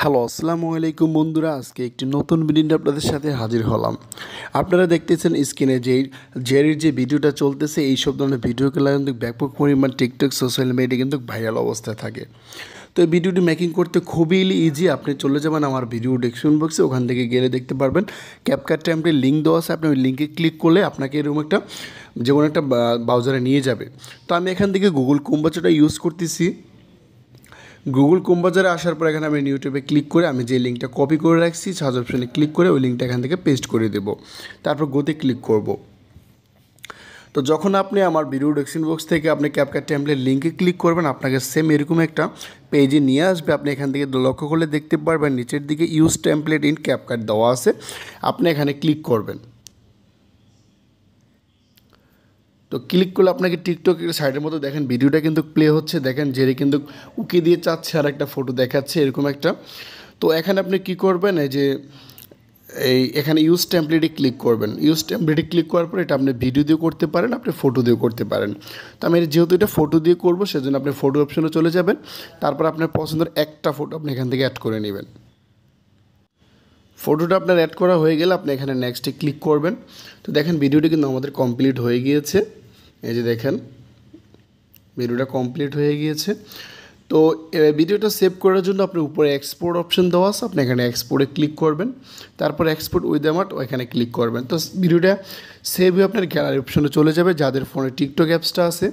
Hello, আসসালামু আলাইকুম বন্ধুরা। আজকে একটি নতুন ভিডিও আপনাদের সাথে হাজির হলাম। আপনারা দেখতেছেন স্ক্রিনে জেরির যে ভিডিওটা চলতেছে, এই সব ধরনের ভিডিওগুলো কিন্তু ব্যাপক পরিমাণ টিকটক সোশ্যাল মিডিয়া কিন্তু ভাইরাল অবস্থায় থাকে। তো এই ভিডিওটি মেকিং করতে খুবই ইজি। আপনি চলে যাবেন আমার ভিডিও ডেসক্রিপশন বক্সে, ওখান থেকে গেলে দেখতে পারবেন ক্যাপকাট টেমপ্লেট লিঙ্ক দেওয়া আছে। আপনি ওই লিঙ্কে ক্লিক করলে আপনাকে এরকম একটা যে কোনো একটা ব্রাউজারে নিয়ে যাবে। তো আমি এখান থেকে গুগল কম্পোজারটা ইউজ করতেছি। গুগল ক্রোম বাজারে আসার পর এখানে আমি ইউটিউবে ক্লিক করে আমি যে লিঙ্কটা কপি করে রাখছি সার্চ অপশনে ক্লিক করে ওই লিঙ্কটা এখান থেকে পেস্ট করে দেব। তারপর গোতে ক্লিক করব। তো যখন আপনি আমার ভিডিও ডেসক্রিপশন বক্স থেকে আপনি ক্যাপকাট টেমপ্লেট লিঙ্কে ক্লিক করবেন, আপনাকে সেম এরকম একটা পেজে নিয়ে আসবে। আপনি এখান থেকে লক্ষ্য করলে দেখতে পারবেন নিচের দিকে ইউজ টেমপ্লেট ইন ক্যাপকাট দেওয়া আছে, আপনি এখানে ক্লিক করবেন। তো ক্লিক করলে আপনাকে টিকটকের সাইডের মতো দেখেন ভিডিওটা কিন্তু প্লে হচ্ছে। দেখেন জেরি কিন্তু উকি দিয়ে চাচ্ছে আর একটা ফটো দেখাচ্ছে এরকম একটা। তো এখানে আপনি কি করবেন, এই যে এখানে ইউজ টেমপ্লেটে ক্লিক করবেন। ইউজ টেমপ্লেটে ক্লিক করার পর এটা আপনি ভিডিও দিয়ে করতে পারেন, আপনি ফটো দিয়ে করতে পারেন। তো আমি যেহেতু এটা ফটো দিয়ে করবো সেজন্য আপনি ফটো অপশনে চলে যাবেন। তারপর আপনার পছন্দের একটা ফটো আপনি এখান থেকে অ্যাড করে নেবেন। ফটোটা আপনার অ্যাড করা হয়ে গেলে আপনি এখানে নেক্সটে ক্লিক করবেন। তো দেখেন ভিডিওটি কিন্তু আমাদের কমপ্লিট হয়ে গিয়েছে। এই যে দেখেন ভিডিওটা কমপ্লিট হয়ে গিয়েছে। তো ভিডিওটা সেভ করার জন্য আপনি উপরে এক্সপোর্ট অপশন দেওয়া আছে, আপনি এখানে এক্সপোর্টে ক্লিক করবেন। তারপর এক্সপোর্ট উইথ অ্যামাউন্ট এখানে ক্লিক করবেন। তো ভিডিওটা সেভ হয়ে আপনার গ্যালারি অপশনে চলে যাবে। যাদের ফোনে টিকটক অ্যাপসটা আছে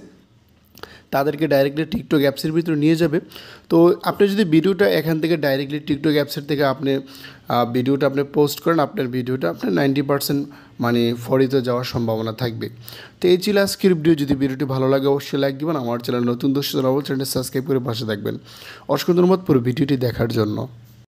তাদেরকে ডাইরেক্টলি টিকটক অ্যাপসের ভিতরে নিয়ে যাবে। তো আপনি যদি ভিডিওটা এখান থেকে ডাইরেক্টলি টিকটক অ্যাপসের থেকে আপনি ভিডিওটা আপনি পোস্ট করেন, আপনার ভিডিওটা আপনার 90% মানে ফরিতে যাওয়ার সম্ভাবনা থাকবে। তো এই ছিল আজকের ভিডিও। যদি ভিডিওটি ভালো লাগে অবশ্যই লাইক দিবেন। আমার চ্যানেল নতুন দর্শক চ্যানেলটি সাবস্ক্রাইব করে পাশে থাকবেন। অসংখ্য ধন্যবাদ পুরো ভিডিওটি দেখার জন্য।